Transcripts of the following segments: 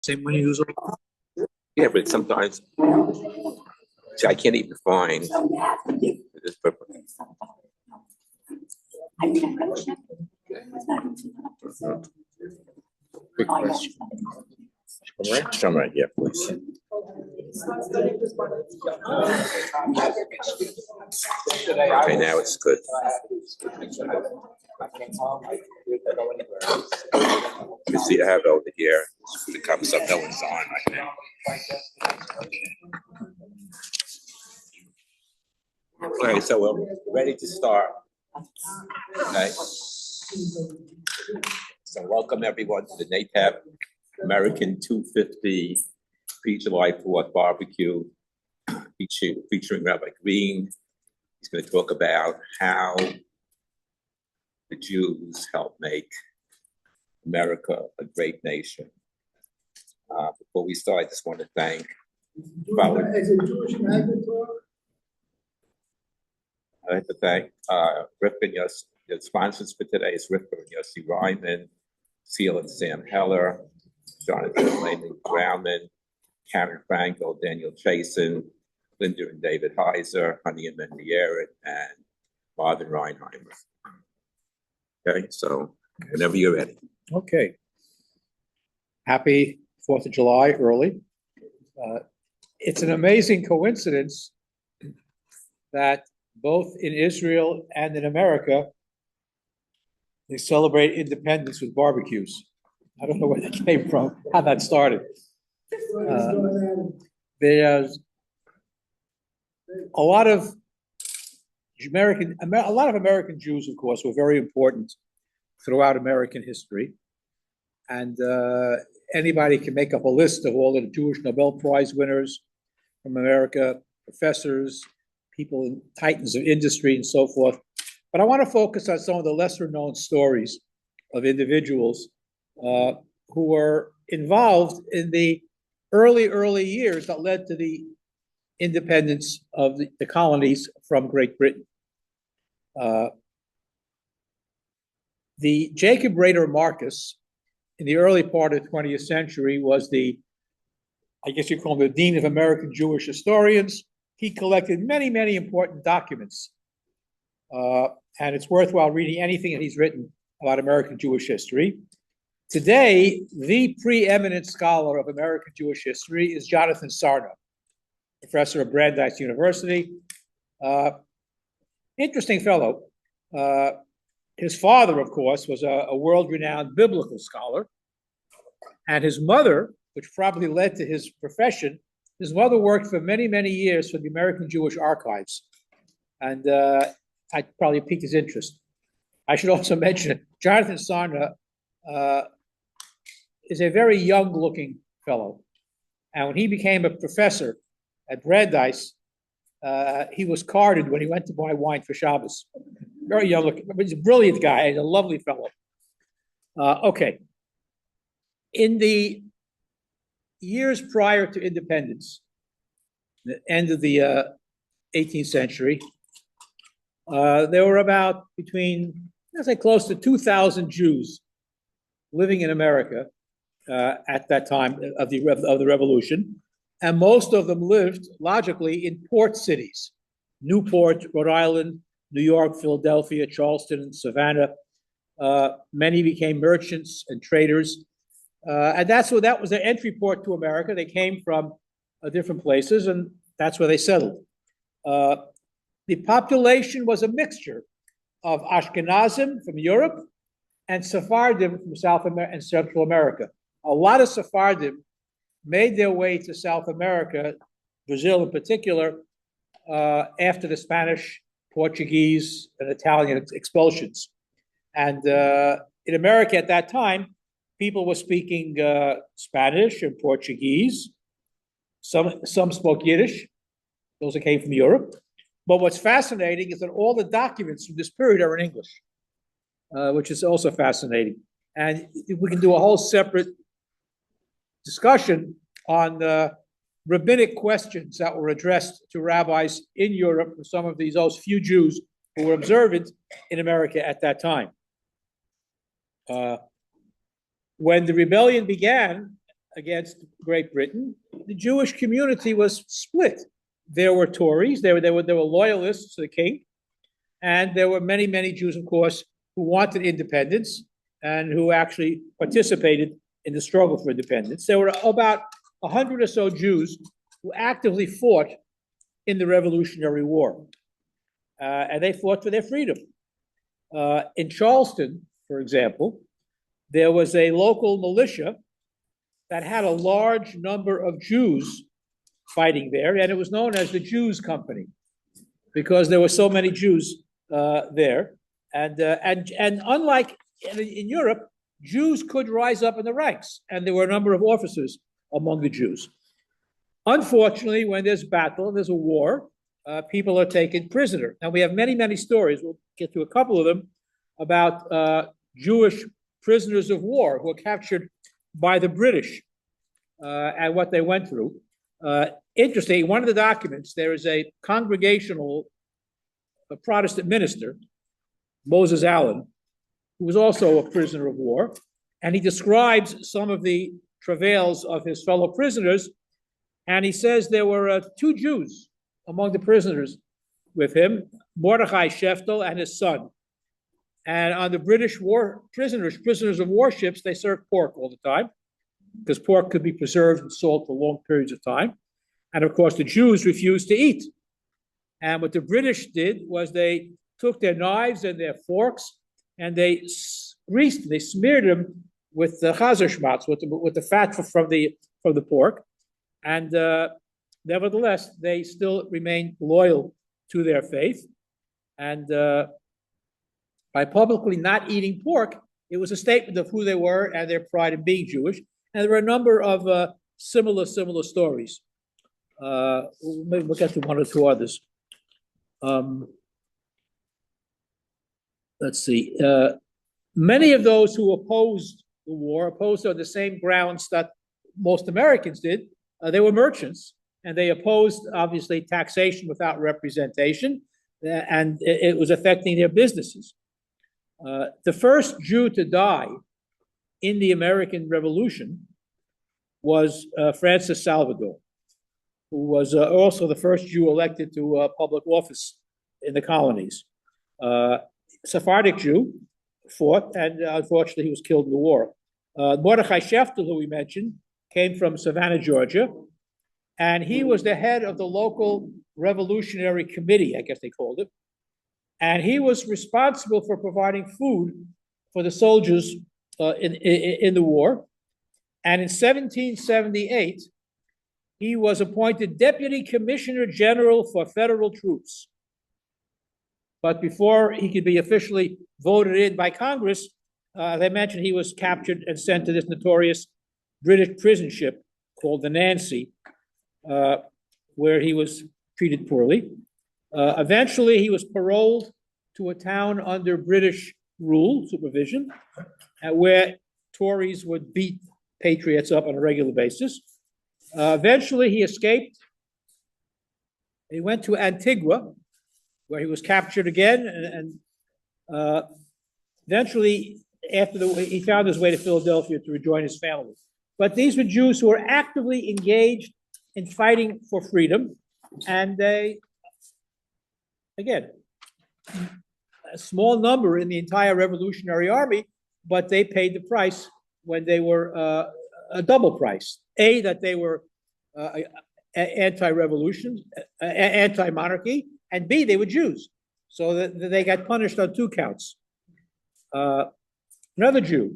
Same one you use. Yeah, but sometimes see, I can't even find this purple. Quick question. Come right here, please. Okay, now it's good. You see, I have it over here. The cups up, no one's on right now. Okay, so we're ready to start. Okay. So welcome everyone to the NATEP American 250 pre-July 4th barbecue featuring Rabbi Greene. He's going to talk about how the Jews helped make America a great nation. Before we start, I just want to thank I'd like to thank Rivka and Yossi. The sponsors for today is Rivka and Yossi Ryman, Seal and Sam Heller, Jonathan Lehman Grauman, Karen Frankel, Daniel Chasen, Linda and David Heiser, Honey and Mendiera, and Marvin Reinheimer. Okay, so whenever you're ready. Okay. Happy 4th of July early. It's an amazing coincidence that both in Israel and in America, they celebrate independence with barbecues. I don't know where that came from, how that started. There's a lot of American Jews, of course, were very important throughout American history. And anybody can make up a list of all the Jewish Nobel Prize winners from America, professors, people, titans of industry, and so forth. But I want to focus on some of the lesser known stories of individuals who were involved in the early years that led to the independence of the colonies from Great Britain. The Jacob Rader Marcus, in the early part of the 20th century, was I guess you call him the Dean of American Jewish Historians. He collected many important documents. And it's worthwhile reading anything that he's written about American Jewish history. Today, the preeminent scholar of American Jewish history is Jonathan Sarna, professor of Brandeis University. Interesting fellow. His father, of course, was a world-renowned biblical scholar. And his mother, which probably led to his profession, his mother worked for many years for the American Jewish Archives. And I probably piqued his interest. I should also mention Jonathan Sarna is a very young-looking fellow. And when he became a professor at Brandeis, he was carded when he went to buy wine for Shabbos. Very young-looking, but he's a brilliant guy. He's a lovely fellow. Okay. In the years prior to independence, the end of the 18th century, there were about close to 2,000 Jews living in America at that time of the revolution, and most of them lived logically in port cities: Newport, Rhode Island, New York, Philadelphia, Charleston, and Savannah. Many became merchants and traders, and that was their entry port to America. They came from different places, and that's where they settled. The population was a mixture of Ashkenazim from Europe and Sephardim from South America and Central America. A lot of Sephardim made their way to South America, Brazil in particular, after the Spanish, Portuguese, and Italian expulsions. And in America at that time, people were speaking Spanish and Portuguese. Some spoke Yiddish, those that came from Europe. But what's fascinating is that all the documents from this period are in English, which is also fascinating. And we can do a whole separate discussion on rabbinic questions that were addressed to rabbis in Europe for some of those few Jews who were observant in America at that time. When the rebellion began against Great Britain, the Jewish community was split. There were Tories, there were loyalists to the king, and there were many, many Jews, of course, who wanted independence and who actually participated in the struggle for independence. There were about 100 or so Jews who actively fought in the Revolutionary War, and they fought for their freedom. In Charleston, for example, there was a local militia that had a large number of Jews fighting there, and it was known as the Jews Company because there were so many Jews there. And unlike in Europe, Jews could rise up in the ranks, and there were a number of officers among the Jews. Unfortunately, when there's battle, there's a war, people are taken prisoner. Now, we have many, many stories, we'll get to a couple of them, about Jewish prisoners of war who were captured by the British and what they went through. Interesting, one of the documents, there is a congregational Protestant minister, Moses Allen, who was also a prisoner of war, and he describes some of the travails of his fellow prisoners, and he says there were two Jews among the prisoners with him, Mordechai Sheftel and his son. And on the British war prisoners of war ships, they served pork all the time, because pork could be preserved in salt for long periods of time. And of course, the Jews refused to eat. And what the British did was they took their knives and their forks and they smeared them with the chazerschmatz, with the fat from the pork. And nevertheless, they still remained loyal to their faith. And by publicly not eating pork, it was a statement of who they were and their pride in being Jewish. And there were a number of similar stories. Maybe we'll get to one or two others. Let's see. Many of those who opposed the war opposed on the same grounds that most Americans did. They were merchants, and they opposed, obviously, taxation without representation, and it was affecting their businesses. The first Jew to die in the American Revolution was Francis Salvador, who was also the first Jew elected to public office in the colonies. Sephardic Jew, fought, and unfortunately he was killed in the war. Mordechai Sheftel, who we mentioned, came from Savannah, Georgia, and he was the head of the local revolutionary committee, I guess they called it, and he was responsible for providing food for the soldiers in the war. And in 1778, he was appointed Deputy Commissioner General for Federal Troops. But before he could be officially voted in by Congress, as I mentioned, he was captured and sent to this notorious British prison ship called the Nancy, where he was treated poorly. Eventually, he was paroled to a town under British rule, supervision, where Tories would beat patriots up on a regular basis. Eventually, he escaped. He went to Antigua, where he was captured again, and eventually, he found his way to Philadelphia to rejoin his family. But these were Jews who were actively engaged in fighting for freedom, and they, again, a small number in the entire Revolutionary Army, but they paid the price when they were a double price. A, that they were anti-revolution, anti-monarchy, and B, they were Jews. So that they got punished on 2 counts. Another Jew,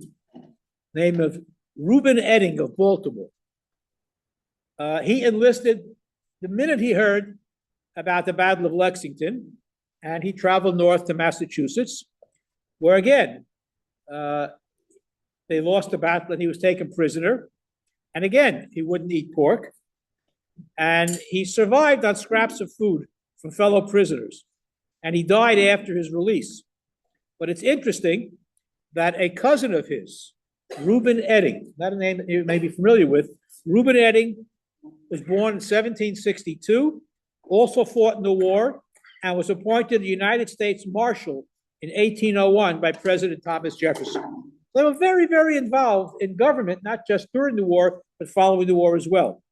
named of Reuben Edding of Baltimore. He enlisted the minute he heard about the Battle of Lexington, and he traveled north to Massachusetts, where again, they lost the battle and he was taken prisoner. And again, he wouldn't eat pork. And he survived on scraps of food from fellow prisoners. And he died after his release. But it's interesting that a cousin of his, Reuben Edding, not a name that you may be familiar with, Reuben Edding was born in 1762, also fought in the war, and was appointed United States Marshal in 1801 by President Thomas Jefferson. They were very, very involved in government, not just during the war, but following the war as well.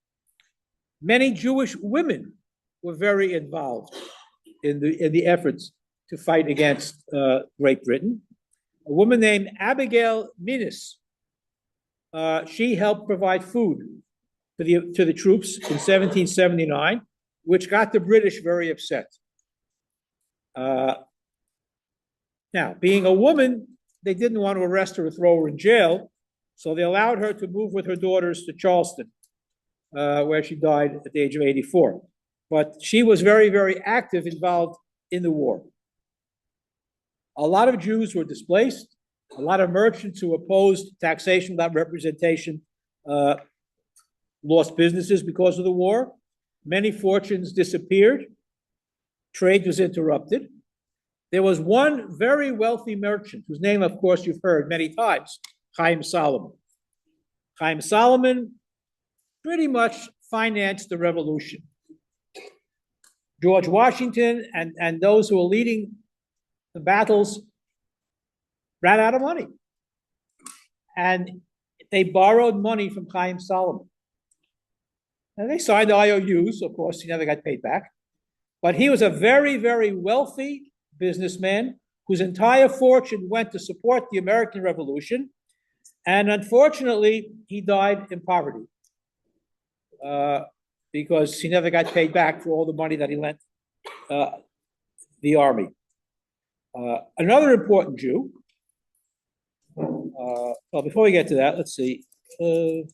Many Jewish women were very involved in the efforts to fight against Great Britain. A woman named Abigail Minnis, she helped provide food to the troops in 1779, which got the British very upset. Now, being a woman, they didn't want to arrest her or throw her in jail, so they allowed her to move with her daughters to Charleston, where she died at the age of 84. But she was very, very active, involved in the war. A lot of Jews were displaced. A lot of merchants who opposed taxation without representation lost businesses because of the war. Many fortunes disappeared. Trade was interrupted. There was one very wealthy merchant, whose name, of course, you've heard many times, Chaim Solomon. Chaim Solomon pretty much financed the revolution. George Washington and those who were leading the battles ran out of money. And they borrowed money from Chaim Solomon. And they signed the IOUs, of course, he never got paid back. But he was a very, very wealthy businessman whose entire fortune went to support the American Revolution. And unfortunately, he died in poverty because he never got paid back for all the money that he lent the army. Another important Jew, well, before we get to that, let's see. All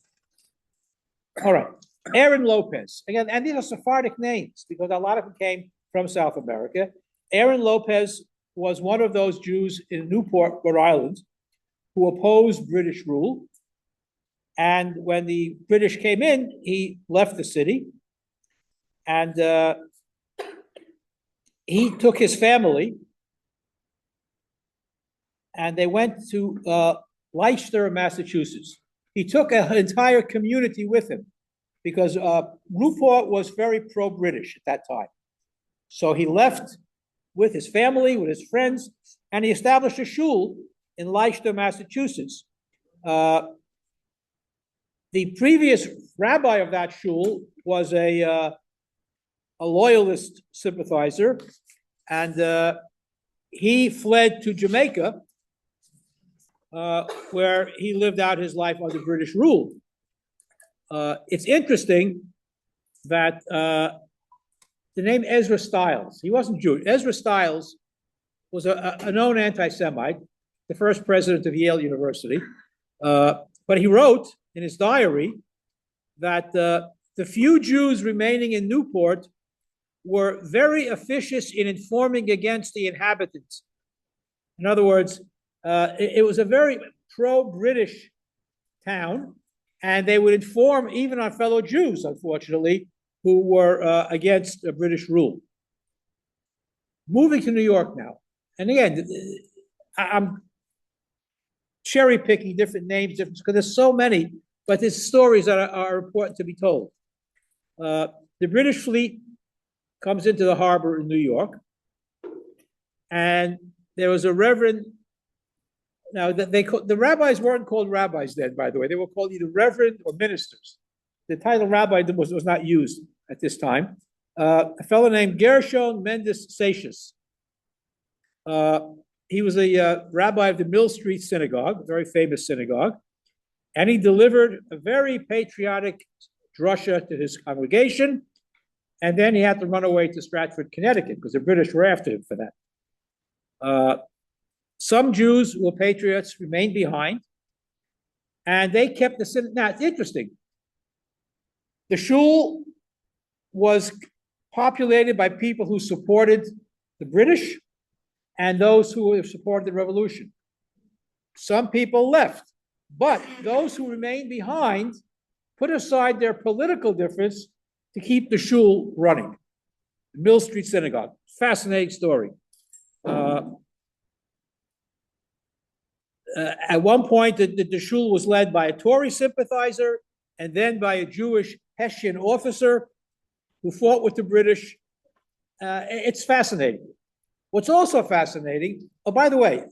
right, Aaron Lopez. Again, and these are Sephardic names because a lot of them came from South America. Aaron Lopez was one of those Jews in Newport, Rhode Island, who opposed British rule. And when the British came in, he left the city. And he took his family and they went to Leicester, Massachusetts. He took an entire community with him because Newport was very pro-British at that time. So he left with his family, with his friends, and he established a shul in Leicester, Massachusetts. The previous rabbi of that shul was a loyalist sympathizer, and he fled to Jamaica, where he lived out his life under British rule. It's interesting that the name Ezra Stiles, he wasn't Jewish. Ezra Stiles was a known anti-Semite, the first president of Yale University. But he wrote in his diary that the few Jews remaining in Newport were very officious in informing against the inhabitants. In other words, it was a very pro-British town, and they would inform even on fellow Jews, unfortunately, who were against British rule. Moving to New York now. And again, I'm cherry picking different names because there's so many, but there's stories that are important to be told. The British fleet comes into the harbor in New York, and there was a reverend. Now, the rabbis weren't called rabbis then, by the way. They were called either reverend or ministers. The title rabbi was not used at this time. A fellow named Gershon Mendes Satius. He was a rabbi of the Mill Street Synagogue, a very famous synagogue, and he delivered a very patriotic drasha to his congregation, and then he had to run away to Stratford, Connecticut, because the British were after him for that. Some Jews who were patriots remained behind, and they kept the synagogue. Now, it's interesting. The shul was populated by people who supported the British and those who supported the revolution. Some people left, but those who remained behind put aside their political difference to keep the shul running. The Mill Street Synagogue. Fascinating story. At one point, the shul was led by a Tory sympathizer and then by a Jewish Hessian officer who fought with the British. It's fascinating. What's also fascinating, oh, by the way,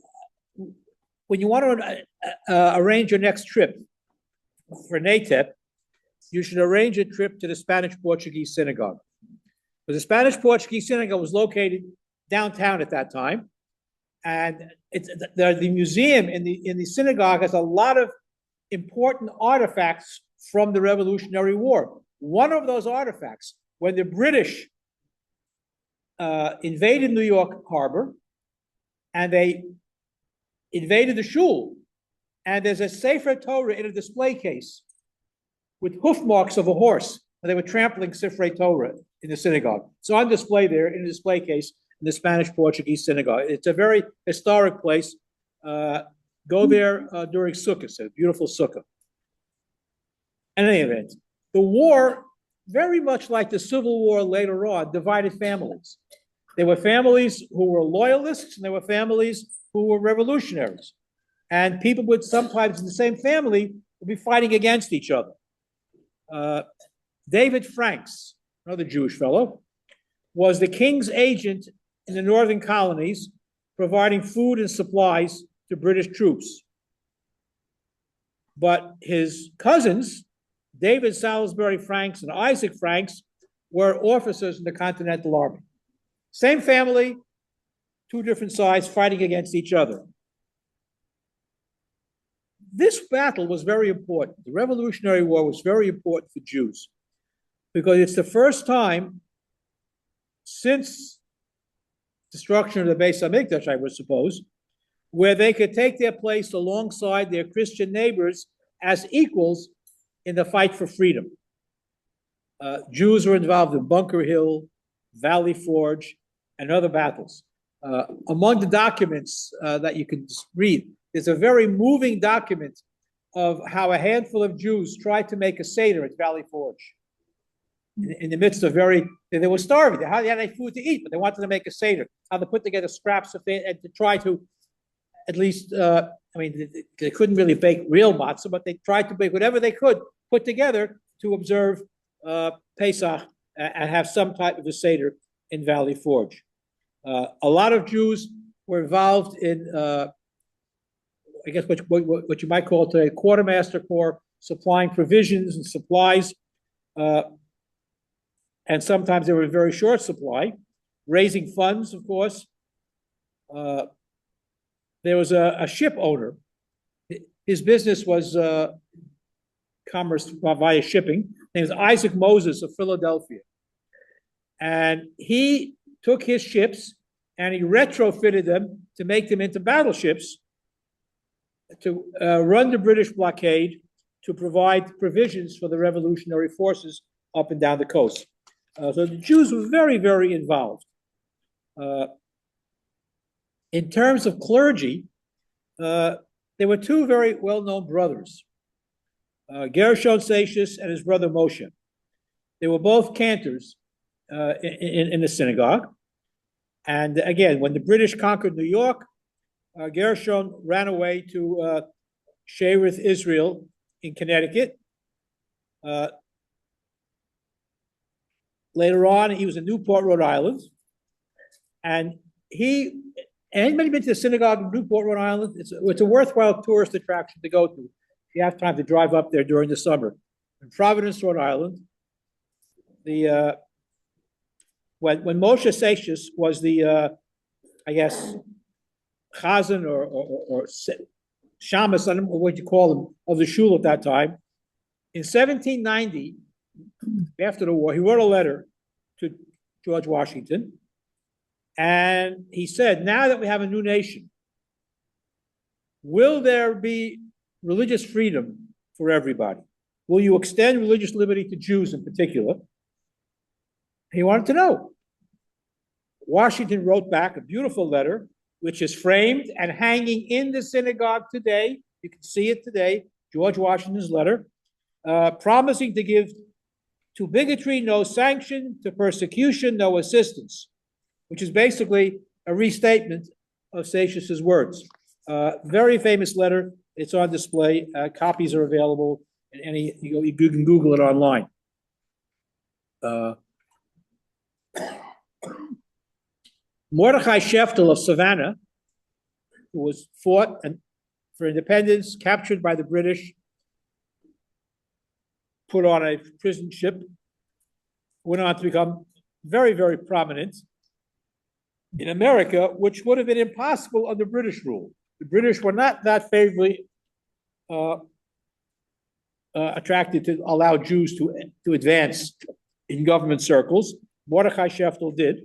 when you want to arrange your next trip for NATEP, you should arrange a trip to the Spanish-Portuguese synagogue. But the Spanish-Portuguese synagogue was located downtown at that time. And the museum in the synagogue has a lot of important artifacts from the Revolutionary War. One of those artifacts, when the British invaded New York Harbor, and they invaded the shul, and there's a Sefer Torah in a display case with hoof marks of a horse, and they were trampling Sefer Torah in the synagogue. So on display there, in a display case, in the Spanish-Portuguese synagogue. It's a very historic place. Go there during Sukkot, it's a beautiful Sukkah. In any event, the war, very much like the Civil War later on, divided families. There were families who were loyalists, and there were families who were revolutionaries. And people would sometimes in the same family would be fighting against each other. David Franks, another Jewish fellow, was the king's agent in the northern colonies, providing food and supplies to British troops. But his cousins, David Salisbury Franks and Isaac Franks, were officers in the Continental Army. Same family, two different sides fighting against each other. This battle was very important. The Revolutionary War was very important for Jews because it's the first time since destruction of the Beis Hamikdash, I would suppose, where they could take their place alongside their Christian neighbors as equals in the fight for freedom. Jews were involved in Bunker Hill, Valley Forge, and other battles. Among the documents that you can read, there's a very moving document of how a handful of Jews tried to make a Seder at Valley Forge. In the midst of they were starving. They had any food to eat, but they wanted to make a Seder. How they put together scraps and to try to, at least, they couldn't really bake real matzah, but they tried to bake whatever they could put together to observe Pesach and have some type of a Seder in Valley Forge. A lot of Jews were involved in, I guess, what you might call today quartermaster corps, supplying provisions and supplies. And sometimes they were in very short supply, raising funds, of course. There was a ship owner. His business was commerce via shipping. His name was Isaac Moses of Philadelphia. And he took his ships and he retrofitted them to make them into battleships to run the British blockade, to provide provisions for the revolutionary forces up and down the coast. So the Jews were very, very involved. In terms of clergy, there were two very well-known brothers, Gershon Satius and his brother Moshe. They were both cantors in the synagogue. And again, when the British conquered New York, Gershon ran away to Shiur, Israel, in Connecticut. Later on, he was in Newport, Rhode Island. And anybody been to the synagogue in Newport, Rhode Island? It's a worthwhile tourist attraction to go to if you have time to drive up there during the summer. In Providence, Rhode Island, when Moshe Satius was the, I guess, chazan or shamus, I don't know what you call them, of the shul at that time, in 1790, after the war, he wrote a letter to George Washington, and he said, now that we have a new nation, will there be religious freedom for everybody? Will you extend religious liberty to Jews in particular? He wanted to know. Washington wrote back a beautiful letter, which is framed and hanging in the synagogue today. You can see it today, George Washington's letter, promising to give to bigotry no sanction, to persecution no assistance, which is basically a restatement of Satius's words. Very famous letter. It's on display. Copies are available. You can Google it online. Mordechai Sheftel of Savannah, who was fought for independence, captured by the British, put on a prison ship, went on to become very, very prominent in America, which would have been impossible under British rule. The British were not that favorably attracted to allow Jews to advance in government circles. Mordechai Sheftel did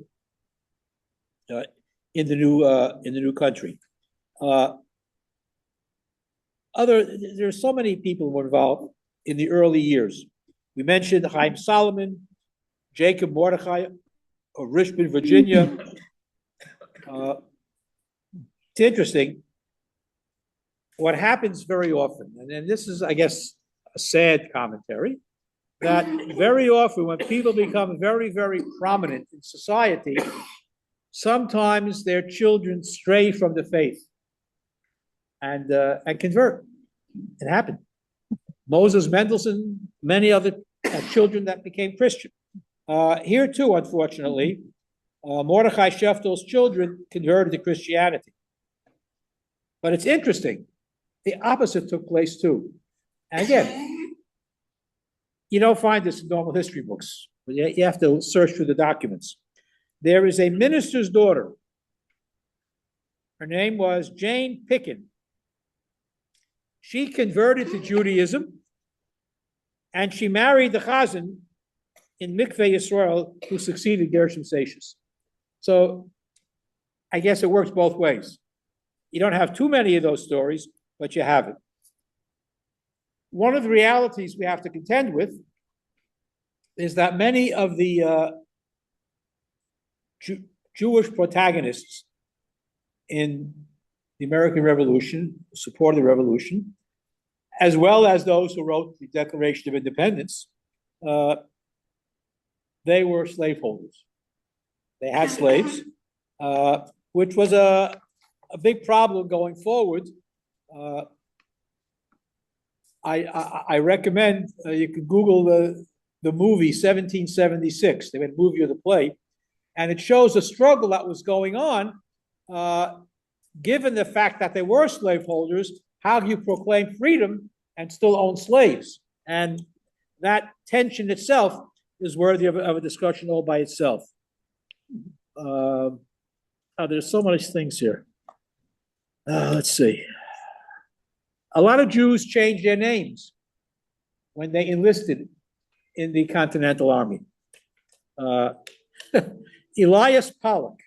in the new country. There's so many people who were involved in the early years. We mentioned Chaim Solomon, Jacob Mordechai of Richmond, Virginia. It's interesting. What happens very often, and this is, I guess, a sad commentary, that very often when people become very, very prominent in society, sometimes their children stray from the faith and convert. It happened. Moses Mendelssohn, many other children that became Christian. Here too, unfortunately, Mordechai Sheftel's children converted to Christianity. But it's interesting. The opposite took place too. And again, you don't find this in normal history books. You have to search through the documents. There is a minister's daughter. Her name was Jane Picken. She converted to Judaism, and she married the Chazan in Mikveh Yisrael, who succeeded Gershom Seixas. So I guess it works both ways. You don't have too many of those stories, but you have it. One of the realities we have to contend with is that many of the Jewish protagonists in the American Revolution, supported the revolution, as well as those who wrote the Declaration of Independence, they were slaveholders. They had slaves, which was a big problem going forward. I recommend you can Google the movie 1776. They made a movie of the play, and it shows the struggle that was going on. Given the fact that they were slaveholders, how do you proclaim freedom and still own slaves? And that tension itself is worthy of a discussion all by itself. There's so many things here. Let's see. A lot of Jews changed their names when they enlisted in the Continental Army. Elias Pollock,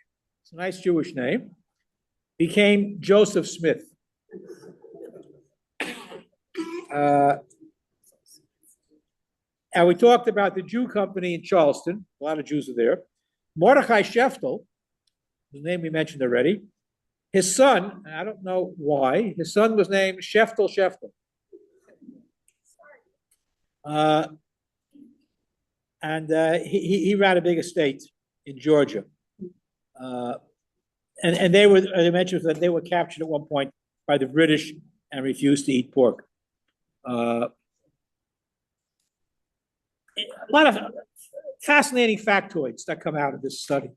it's a nice Jewish name, became Joseph Smith. And we talked about the Jew company in Charleston. A lot of Jews are there. Mordechai Sheftel, whose name we mentioned already, his son, I don't know why, his son was named Sheftel. He ran a big estate in Georgia. And they were, I mentioned that they were captured at one point by the British and refused to eat pork. A lot of fascinating factoids that come out of this study.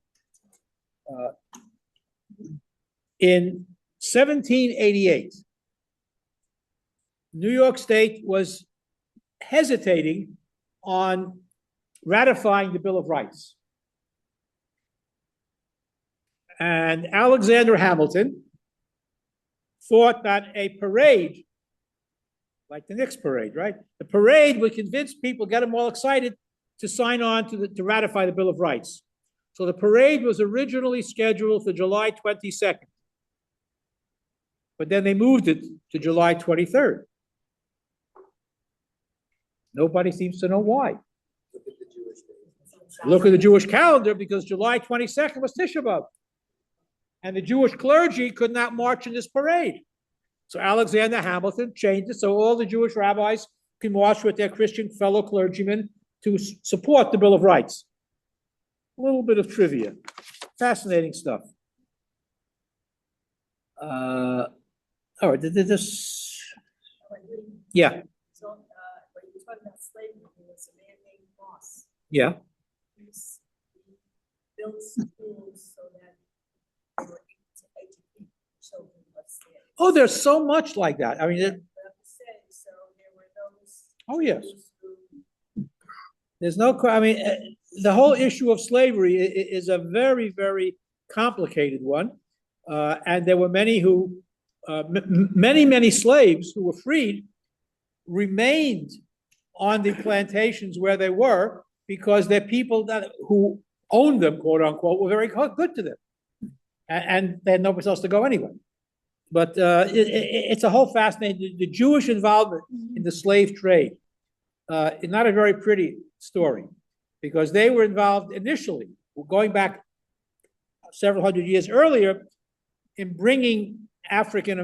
In 1788, New York State was hesitating on ratifying the Bill of Rights. And Alexander Hamilton thought that a parade, like the Knicks parade, right? The parade would convince people, get them all excited to sign on to ratify the Bill of Rights. So the parade was originally scheduled for July 22nd. But then they moved it to July 23rd. Nobody seems to know why. Look at the Jewish calendar, because July 22nd was Tisha B'Av. And the Jewish clergy could not march in this parade. So Alexander Hamilton changed it so all the Jewish rabbis can march with their Christian fellow clergymen to support the Bill of Rights. A little bit of trivia. Fascinating stuff. All right, this. Yeah. So, when you talk about slavery, there was a man named Moss. Yeah. He built schools so that they were able to educate children of slaves. Oh, there's so much like that. I mean, So there were those. Oh, yes. Who There's no, I mean, the whole issue of slavery is a very, very complicated one. And there were many who, many slaves who were freed remained on the plantations where they were because their people who owned them, quote unquote, were very good to them. And they had nowhere else to go anyway. But it's a whole fascinating, the Jewish involvement in the slave trade is not a very pretty story because they were involved initially, going back several hundred years earlier, in bringing Africans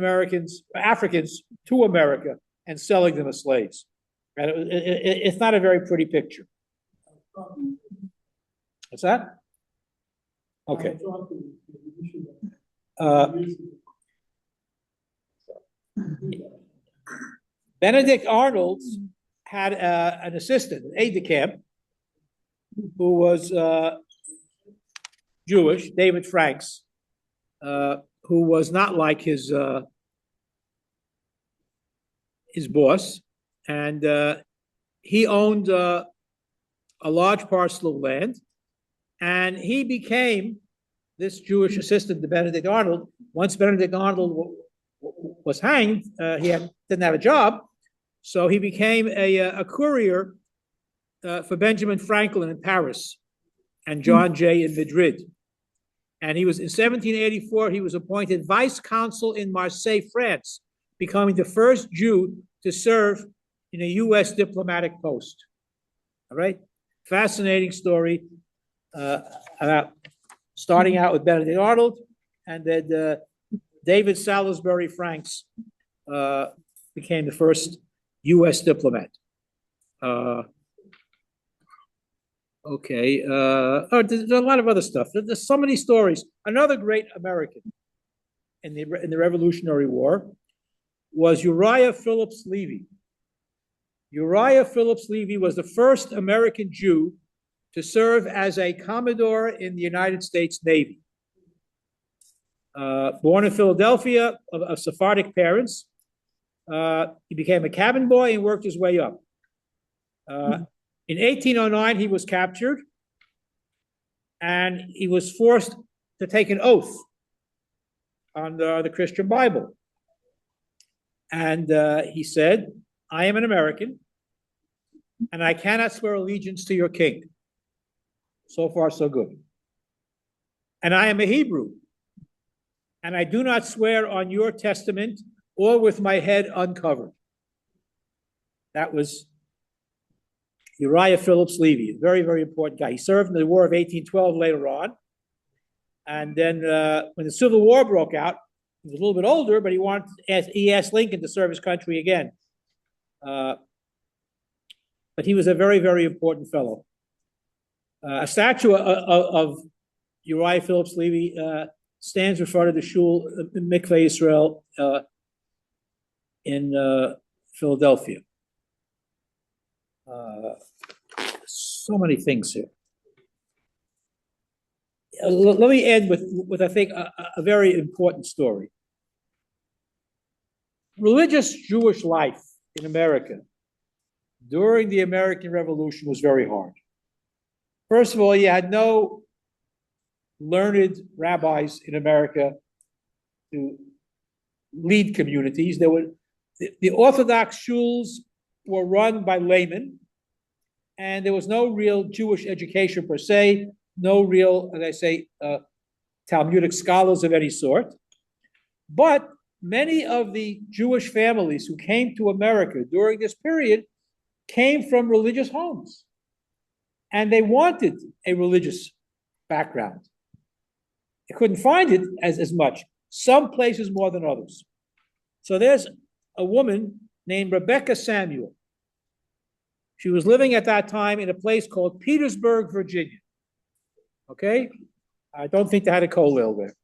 to America and selling them as slaves. And it's not a very pretty picture. What's that? Okay. Benedict Arnold had an assistant, an aide-de-camp, who was Jewish, David Franks, who was not like his boss, and he owned a large parcel of land, and he became this Jewish assistant to Benedict Arnold. Once Benedict Arnold was hanged, he didn't have a job, so he became a courier for Benjamin Franklin in Paris and John Jay in Madrid. And he was in 1784, he was appointed vice consul in Marseille, France, becoming the first Jew to serve in a U.S. diplomatic post. All right? Fascinating story about starting out with Benedict Arnold, and then David Salisbury Franks became the first U.S. diplomat. Okay. There's a lot of other stuff. There's so many stories. Another great American in the Revolutionary War was Uriah Phillips Levy. Uriah Phillips Levy was the first American Jew to serve as a Commodore in the United States Navy. Born in Philadelphia of Sephardic parents, he became a cabin boy and worked his way up. In 1809, he was captured, and he was forced to take an oath on the Christian Bible. And he said, "I am an American, and I cannot swear allegiance to your king." So far, so good. "And I am a Hebrew, and I do not swear on your testament or with my head uncovered." That was Uriah Phillips Levy, a very, very important guy. He served in the War of 1812 later on. And then when the Civil War broke out, he was a little bit older, but he asked Lincoln to serve his country again. But he was a very, very important fellow. A statue of Uriah Phillips Levy stands in front of the Shul Mikveh Israel in Philadelphia. So many things here. Let me end with I think, a very important story. Religious Jewish life in America during the American Revolution was very hard. First of all, you had no learned rabbis in America to lead communities. The Orthodox shuls were run by laymen, and there was no real Jewish education per se, no real, as I say, Talmudic scholars of any sort. But many of the Jewish families who came to America during this period came from religious homes, and they wanted a religious background. They couldn't find it as much, some places more than others. So there's a woman named Rebecca Samuel. She was living at that time in a place called Petersburg, Virginia. Okay? I don't think they had a kollel there.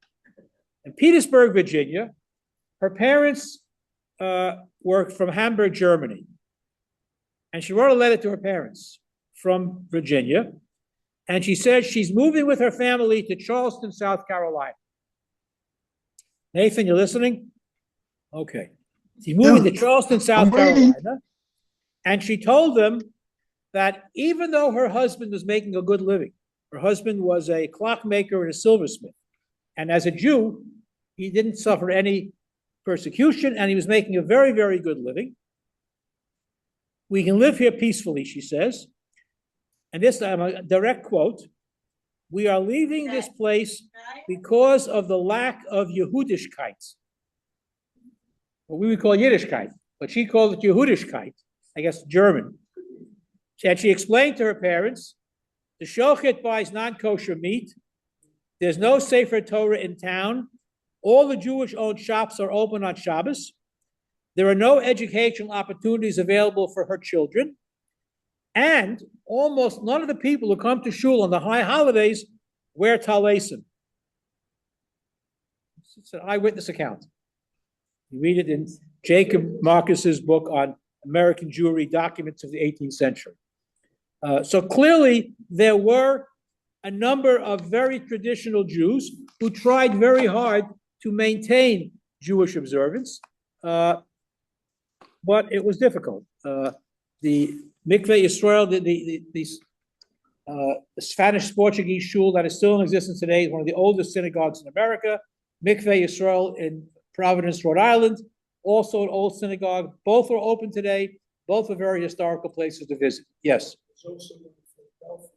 In Petersburg, Virginia, her parents were from Hamburg, Germany. And she wrote a letter to her parents from Virginia. And she says she's moving with her family to Charleston, South Carolina. Nathan, you're listening? Okay. She's moving to Charleston, South Carolina. And she told them that even though her husband was making a good living, her husband was a clockmaker and a silversmith, and as a Jew, he didn't suffer any persecution, and he was making a very, very good living. We can live here peacefully, she says. And this time, a direct quote, we are leaving this place because of the lack of Yehudishkeit. What we would call Yiddishkeit, but she called it Yehudishkeit, I guess German. And she explained to her parents, the shochet buys non-kosher meat. There's no Sefer Torah in town. All the Jewish-owned shops are open on Shabbos. There are no educational opportunities available for her children. And almost none of the people who come to shul on the high holidays wear talesim. It's an eyewitness account. You read it in Jacob Marcus's book on American Jewry, Documents of the 18th Century. So clearly, there were a number of very traditional Jews who tried very hard to maintain Jewish observance, but it was difficult. The Mikveh Yisrael, the Spanish-Portuguese shul that is still in existence today, is one of the oldest synagogues in America. Mikveh Yisrael in Providence, Rhode Island, also an old synagogue. Both are open today. Both are very historical places to visit. Yes. There's also one in Philadelphia,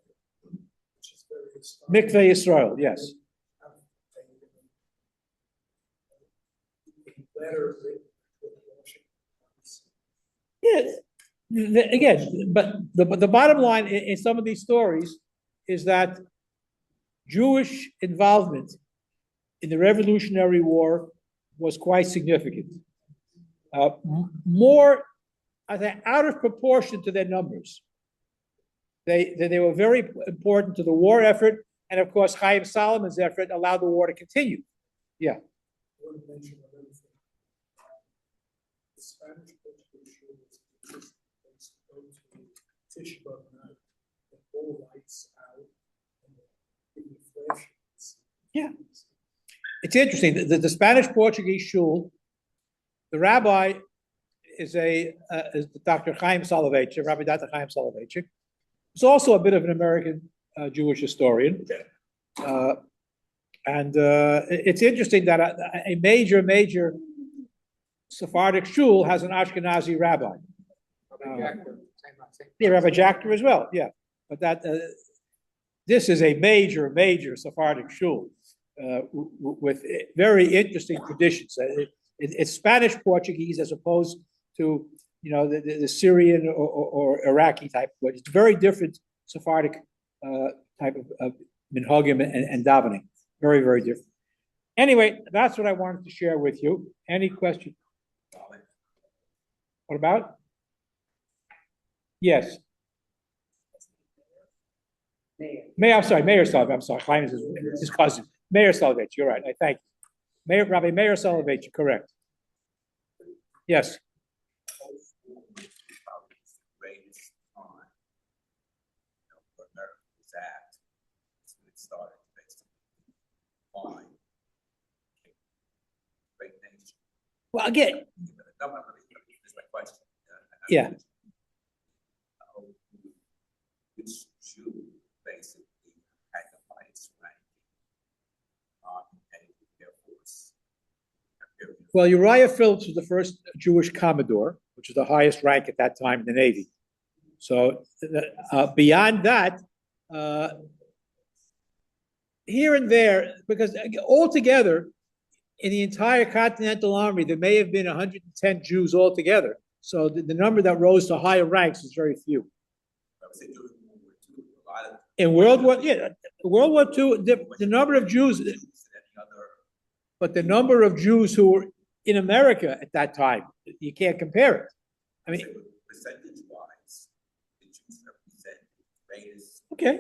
which is very historical. Mikveh Yisrael, yes. Better. Yeah, again, but the bottom line in some of these stories is that Jewish involvement in the Revolutionary War was quite significant. More, I think, out of proportion to their numbers. They were very important to the war effort, and of course, Chaim Solomon's effort allowed the war to continue. Yeah. I want to mention another thing. The Spanish Portuguese shul was just go to Tisha B'Av night, and all lights out, and the flashes. Yeah. It's interesting. The Spanish Portuguese shul, the rabbi is Dr. Chaim Soloveitchik, Rabbi Dr. Chaim Soloveitchik. He's also a bit of an American Jewish historian. And it's interesting that a major Sephardic shul has an Ashkenazi rabbi. Yeah, Rabbi Jachter as well, yeah. But this is a major Sephardic shul with very interesting traditions. It's Spanish Portuguese as opposed to the Syrian or Iraqi type, but it's very different Sephardic type of minhagim and davening. Very, very different. Anyway, that's what I wanted to share with you. Any question? What about? Yes. Mayor, I'm sorry, Mayor Soloveitchik. I'm sorry, Chaim is his cousin. Mayor Soloveitchik, you're right. I thank you. Rabbi Mayor Soloveitchik, correct. Yes. Well, again, yeah. Which Jew basically had the highest rank and therefore. Well, Uriah Phillips was the first Jewish Commodore, which is the highest rank at that time in the Navy. So beyond that, here and there, because altogether, in the entire Continental Army, there may have been 110 Jews altogether. So the number that rose to higher ranks is very few. In World War II, the number of Jews, but the number of Jews who were in America at that time, you can't compare it. I mean, percentage-wise, the Jews represent the greatest. Okay.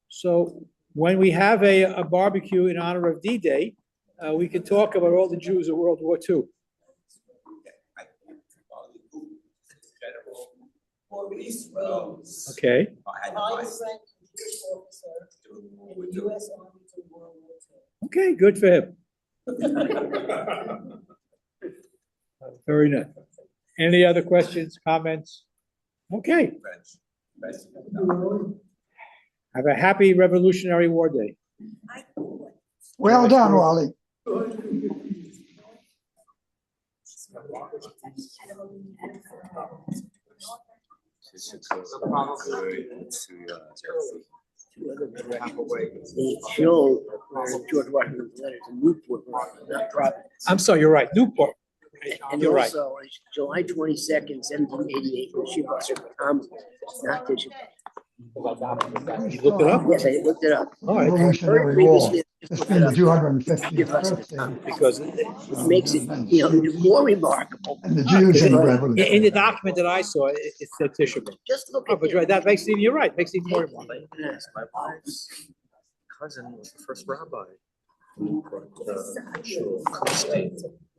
So when we have a barbecue in honor of D-Day, we can talk about all the Jews of World War II. Okay. Okay, good for him. Very nice. Any other questions, comments? Okay, have a happy Revolutionary War Day. Well done, Wally. The show where George Washington's letter to Newport, not Providence. I'm sorry, you're right, Newport. And You're right. also, July 22nd, 1788, when she was Thomas, not Bishop. You looked it up? Yes, I looked it up. All right, Revolutionary War. Previously, It's been the 250th Give us the birthday. time. because Which makes it, more remarkable. And the Jews in the revolution. in the document that I saw, it said Tisha B'Av. Just look Oh, at but you're right, that makes it, you're right, makes it even more. Yes. My wife's cousin was the first rabbi.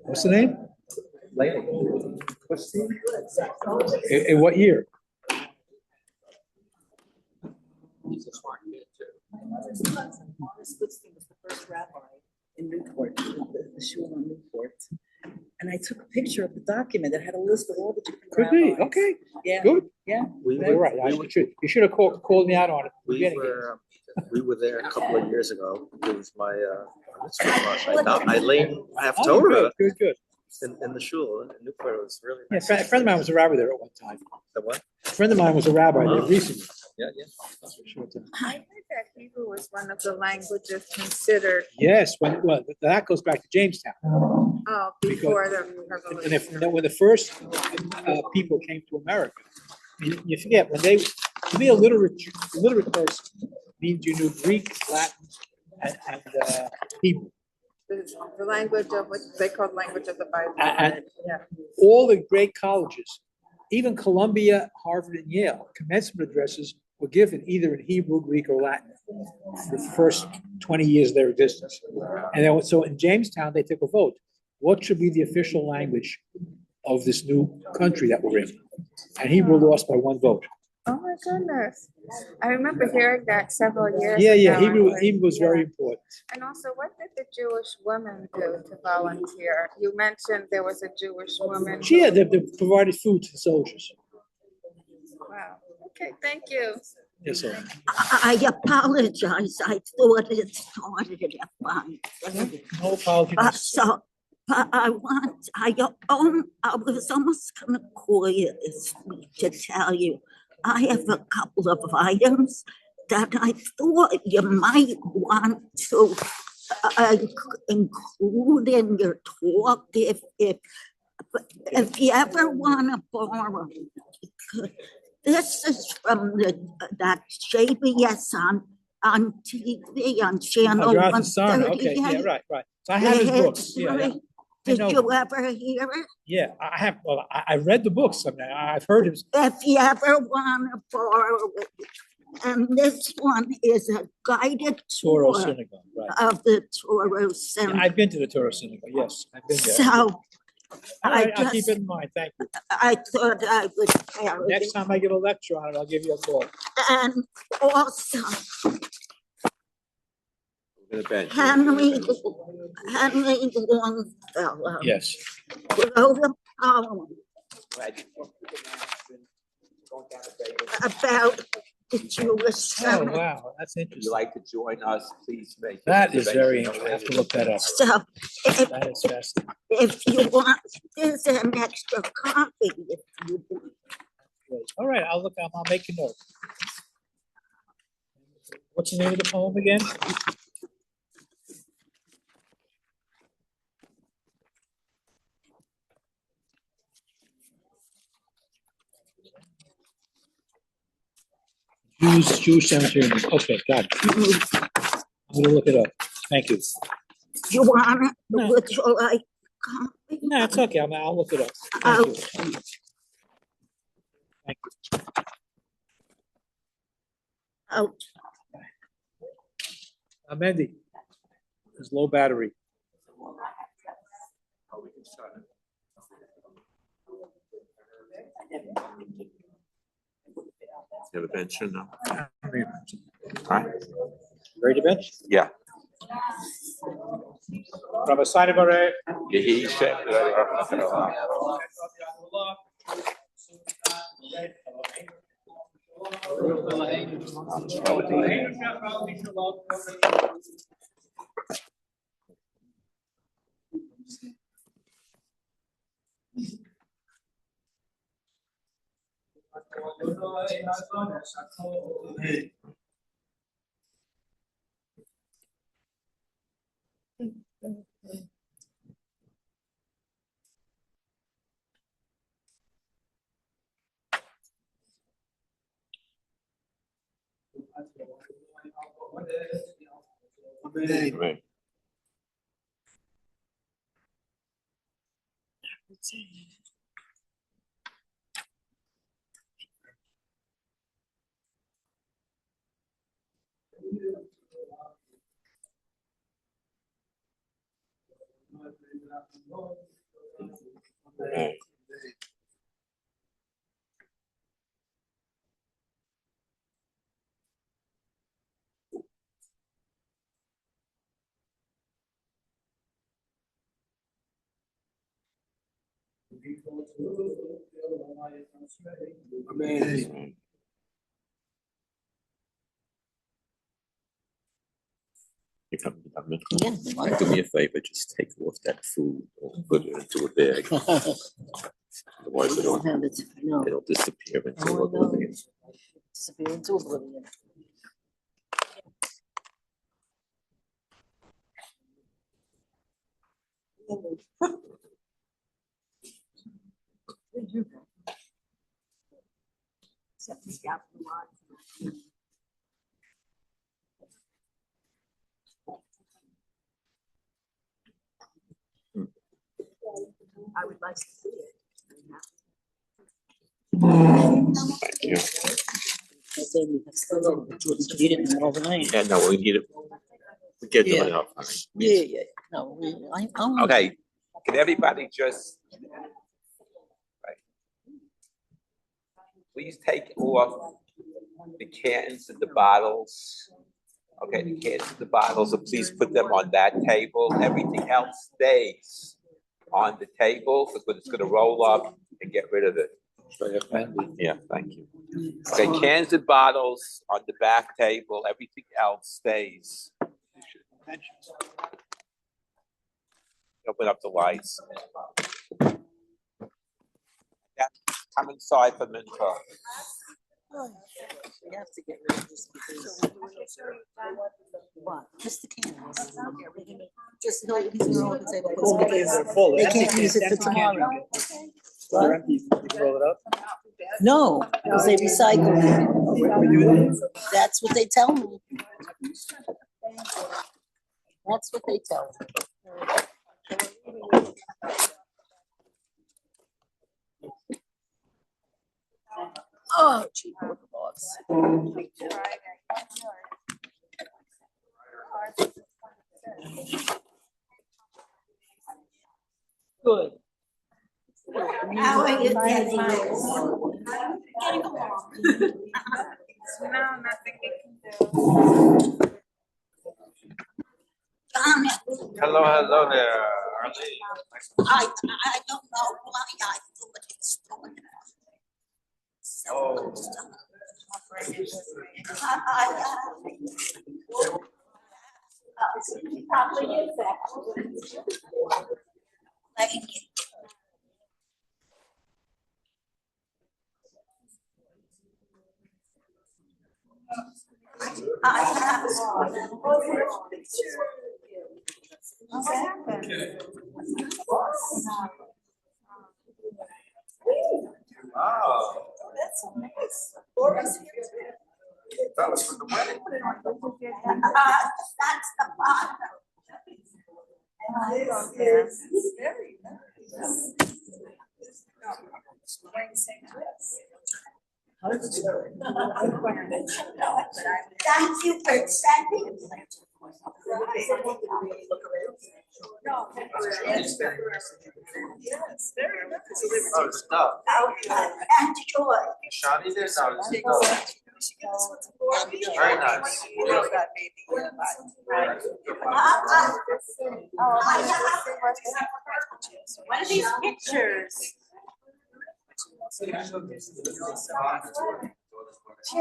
What's the name? In what year? Morris Goodstein was the first rabbi in Newport, the shul in Newport. And I took a picture of the document that had a list of all the different Could be, rabbis. okay, Yeah, good. yeah. We You're were, right, you should have called me out on it. we were there a couple of years ago. It was my, I have Oh, Torah good, good. in the shul in Newport. It was really Yeah, nice. a friend of mine was a rabbi there at one time. The what? A friend of mine was a rabbi there recently. Yeah. I heard that Hebrew was one of the languages considered, Yes, well, that goes back to Jamestown. before the And revolution. when the first people came to America, you forget, to be a literate person means you knew Greek, Latin, and Hebrew. The language of what they call language of the Bible. And Yeah. all the great colleges, even Columbia, Harvard, and Yale, commencement addresses were given either in Hebrew, Greek, or Latin for the first 20 years of their existence. And then, so in Jamestown, they took a vote. What should be the official language of this new country that we're in? And Hebrew lost by one vote. Oh my goodness. I remember hearing that several years Yeah, ago. Hebrew was very important. And also, what did the Jewish women do to volunteer? You mentioned there was a Jewish woman. Yeah, they provided food to the soldiers. Wow. Okay, thank you. Yes, sir. I apologize. I thought it started at 5:30. No apology. So I was almost going to call you this week to tell you I have a couple of items that I thought you might want to include in your talk if you ever want to borrow. This is from that JBS on TV on channel Jonathan Sarna, okay, 138. yeah, right. So I have his books, yeah. Did know. you ever hear it? Yeah, I have, well, I read the books, I mean, I've heard him. If you ever want to borrow it, and this one is a guided Toro tour Synagogue, right. of the Toro Yeah, Synagogue. I've been to the Toro Synagogue, yes, I've been there. So All right, I I'll keep just, it in mind, thank you. I thought I would carry Next it. time I get a lecture on it, I'll give you a call. And also, Henry. Henry Longfellow Yes. wrote a poem about the Jewish Oh, cemetery. wow, that's If you'd interesting. like to join us, please make. a That is very reservation. interesting, I have to look that up. So That is fascinating. if you want, there's an extra copy if you want. All right, I'll make a note. What's the name of the poem again? Jewish cemetery, okay, got it. I'm gonna look it up, thank you. You want it? No. Would you like copy? No, it's okay, I'll look it up. Thank you. Thank you. Oh, Mandy, there's low battery. You have a bench or no? Ready Right? to bench? Yeah. Rabbi Sinai Bareh. Yehi Shem. Right. Right. Right. You come, do me a favor, just take off that food or put it into a bag. Otherwise it'll disappear into oblivion. Disappear into oblivion. I would like to see it. Thank you. I say we have still, but you need it in the middle of the night. Yeah, no, we need it. We get doing it up. Yeah. No, I'm. Okay, can everybody just please take off the cans and the bottles? Okay, the cans and the bottles, and please put them on that table. Everything else stays on the table because it's going to roll up and get rid of it. Yeah, thank you. Okay, cans and bottles on the back table. Everything else stays. Open up the lights. Yeah, come inside for mentor. We have to get rid of this because. What? Just the cans. Just no, these are all the table. They can't use it for tomorrow. What? No, because they recycle it. That's what they tell me. That's what they tell me. Oh, gee, look at boss. Good. How are you getting? No, nothing we can do. Hello there. I don't know why I thought it's doing it. So, Thank you. Wow. That's nice. That was for the wedding. That's the bottom. This is very nice. Wearing the same dress. Thank you for sending. No. Yes, very nice. Oh, the stuff. And joy. Shawnee's there? No, the She stuff. gets what's important. Very nice. What are these pictures? So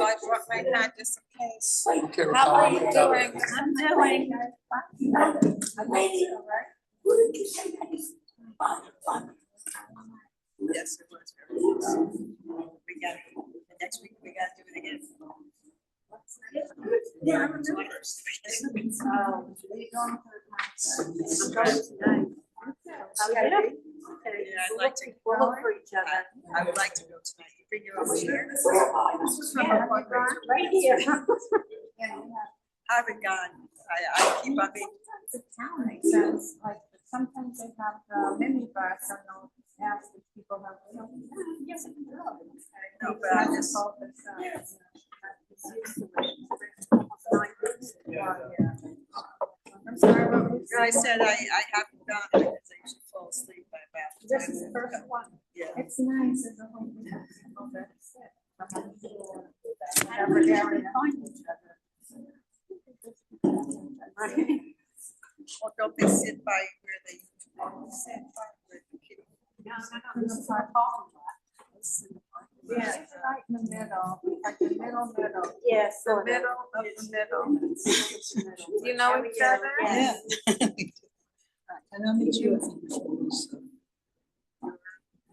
I brought my hat just in case. How are you doing? I'm doing. Yes, it was very nice. We got, next week, we got to do it again. Yeah. I'd like to. I would like to go tonight. You bring your own chair. Right here. I haven't gone. I keep on being. The town makes sense, like, sometimes they have the mini bus, I don't know, ask if people have. Yes, I can go. No, but I just. I'm sorry, what was I said I haven't gone because I usually fall asleep by about. This is the first one. Yeah. It's nice, there's a whole bunch of people that sit. Whatever area find each other. Or don't they sit by where they usually sit by where the kids? Yeah, it's right in the middle, like the middle. Yes. The middle of the middle. Do you know each other? Yeah. And I'm the Jew.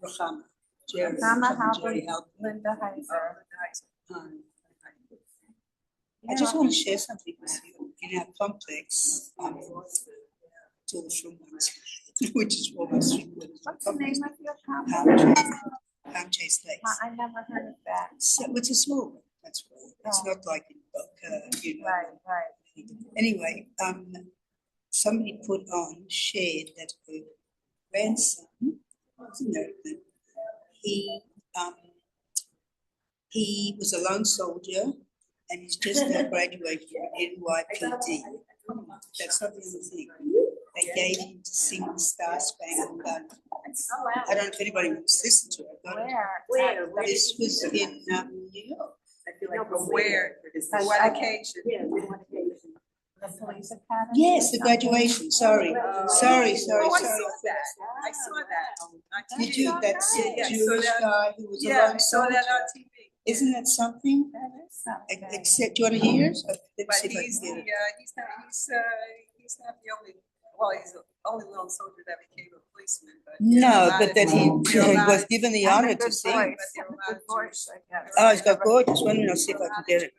Rochama. Jerry. Rochama Halpern, Jerry Halpern. Linda Heiser. I just want to share something with you. In our complex, to the front, which is almost. What's the name of your company? Palm Chase Lakes. I never heard of that. So it's a small one, that's right. It's not like in Boca, you know. Right. Anyway, somebody shared that her grandson, he was a lone soldier and he's just now graduated from NYPD. That's not the only thing. They gave him to sing the Star Spangled Banner. I don't know if anybody wants to listen to it, but Where? this was in New York. No, but where? For what occasion? The police academy? Yes, the graduation. Sorry. Sorry. I saw that. I saw that. On Did TV. you? That's a Yeah, I saw Jewish that. guy who was a Yeah, lone I saw soldier. that on TV. Isn't that something? That is something. Except, do you want to hear it? Let me But see if I he's can the, get it. he's not the only, well, he's the only lone soldier that became a policeman, but. No, but that he They're was allowed- given the and a honor good to sing. voice, a good voice, I guess. Oh, he's got gorgeous. Wait a minute, I'll see if I can get it.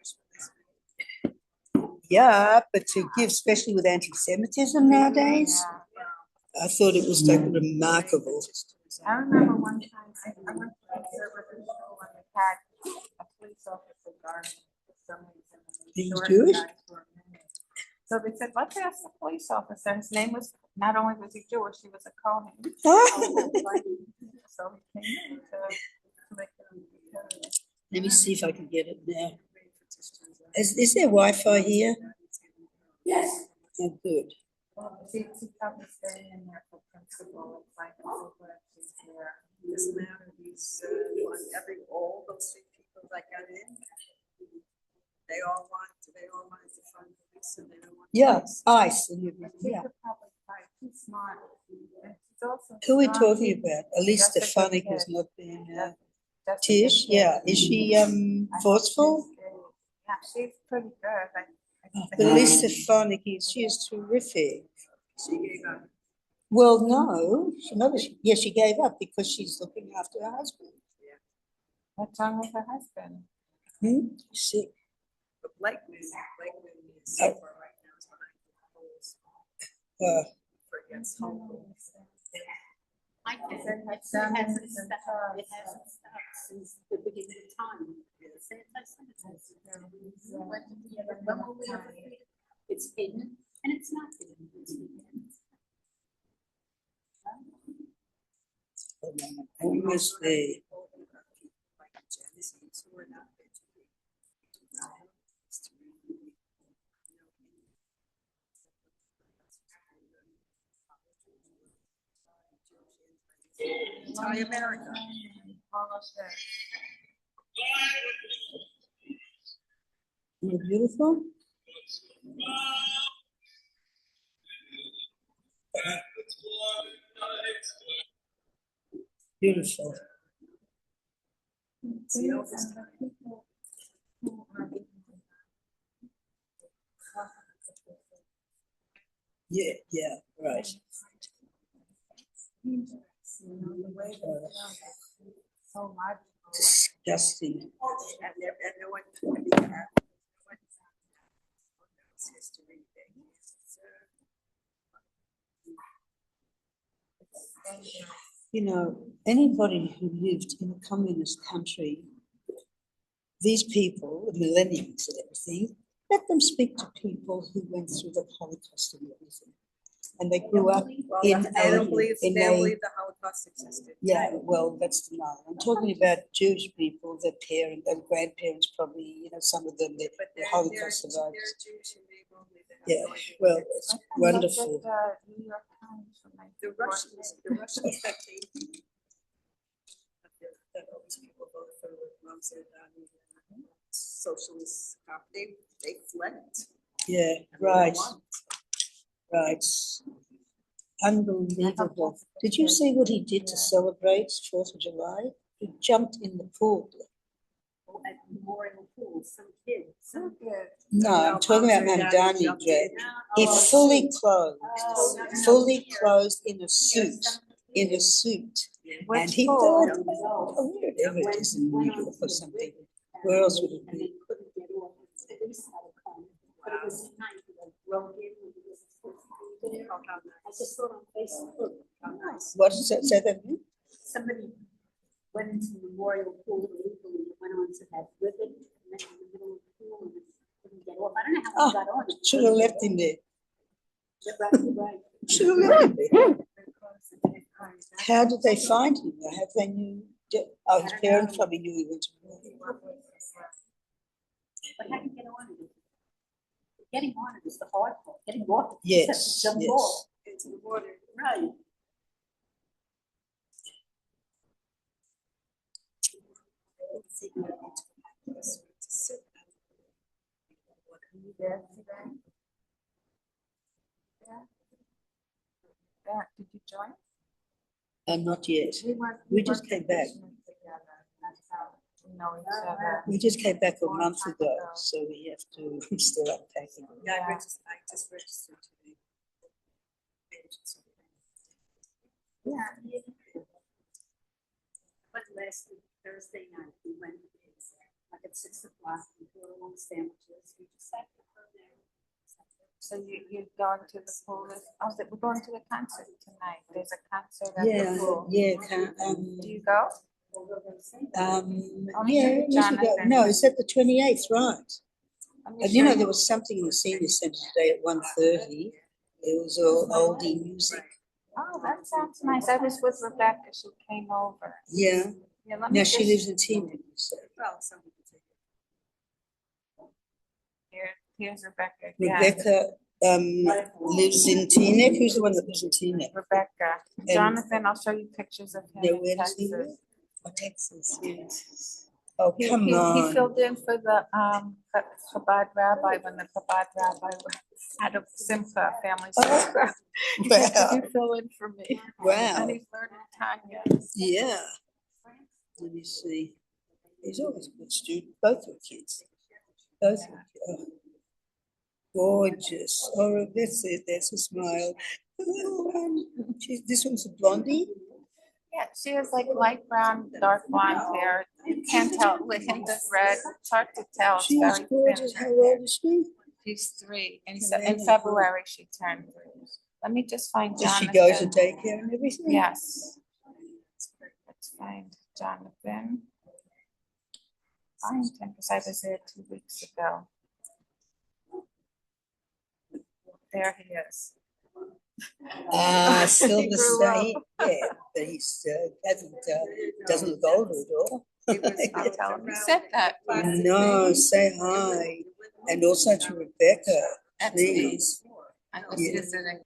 Yeah, but to give, especially with anti-Semitism nowadays, I thought it was like remarkable. I remember one time, I went to a conservative school and they had a police officer guarding for some reason. and the He was short Jewish? guys were men. So they said, let's ask the police officer. His name was, not only was he Jewish, he was a Kohen. So he came in to make them. Let me see if I can get it now. Is there Wi-Fi here? Yes. Oh, good. She probably staying in there for principal, it's like, oh, but she's there. Doesn't matter, all those three people that got in, they all wanted to fund police and they don't want. Yeah, police. ICE. But she Yeah. could probably fight, she's smart. And she's also Who are we strong. talking about? Elise That's a good Stefanik kid. has not been. That's a good Tish, kid. yeah. Is she I hope forceful? she's good. Yeah, she's pretty good. But Elise Stefanik she is terrific. She gave up. Well, no, she gave up because she's looking after her husband. What's wrong with her husband? Sick. But Blakeman is so far right now is behind the polls for against home rules. I think it hasn't stopped. It hasn't stopped since the beginning of time. It's anti-Semitism. When will we ever free it? It's hidden and it's not hidden. It's hidden. Almost there. Italian America. Almost there. Isn't it beautiful? Beautiful. Yeah, right. So much. Disgusting. And no one could be happy. It's history. You know, anybody who lived in a communist country, these people, the millennials and everything, let them speak to people who went through the Holocaust and everything. And they grew up in They don't believe a, the Holocaust existed. yeah, well, that's denial. I'm talking about Jewish people, their parents, their grandparents probably, you know, some of them, the Holocaust survivors. They're Jewish and they will believe it. Yeah, well, it's wonderful. New York Times for my the Russians that came. That always people vote for socialist cop. They fled. Yeah, right. Right. Unbelievable. Did you see what he did to celebrate 4th of July? He jumped in the pool. At Memorial Pool, some kid, some kid. No, I'm talking about Mamdani, Dre. He fully clothed in a suit, And he thought, oh, wherever it is in New York or something. Where else would it be? I just saw it on Facebook. What does that say that mean? Somebody went into Memorial Pool illegally, went on to that ribbon, and then in the middle of the pool, and couldn't get off. I don't know how he got on. Should have left him there. Right. Should have left him there. How did they find him? How they knew? Oh, his parents probably knew he went to war. But how do you get on it? Getting on it is the hard part. Getting off it. Yes, Jump yes. off. Into the water. Right. You there today? Yeah. Did you join? Not yet. We just came back. That's how we know each other. We just came back a month ago, so we have to still unpacking. Yeah, I just registered today. Yeah. But last Thursday night, we went like at 6 o'clock, we bought along sandwiches, we just sat there. So you're going to the pool? We're going to the concert tonight. There's a concert at the pool. Do you go? Yeah, we should go. No, it's at the 28th, right? And you know, there was something in the senior center today at 1:30. It was all oldie music. Oh, that sounds nice. I was with Rebecca. She came over. Yeah. Yeah, let me Now she just- lives in Teaneck. So. Well, some people take it. Here's Rebecca. again. Rebecca lives in Teaneck. Who's the one that lives in Teaneck? Rebecca. Jonathan, I'll show you pictures of him No, in where does he Texas. live? Oh, Texas. Yes. Oh, He come on. filled in for the Chabad rabbi when the Chabad rabbi had a simcha, family simcha. He said, Wow. "Could you fill in for me?" Wow. And he's learning Tanya. Yeah. Let me see. He's always a good student. Both your kids. Both your kids. Oh, gorgeous. Oh, that's it. That's a smile. The little one. This one's a blondie. Yeah, she has like light brown, dark blonde hair. You can't tell. Linda's red. It's hard to tell. It's She is very gorgeous. thin. How old is she? She's 3. In Amazing. February, she turned 3. Let me just find Does she Jonathan. go to daycare and everything? Yes. Let's find Jonathan. Find him because I was there 2 weeks ago. There he is. Silver He grew State. Yeah, but he's doesn't look older at all. I'll tell him you said that. No, say hi. And also to Rebecca, please. I was Yeah. visiting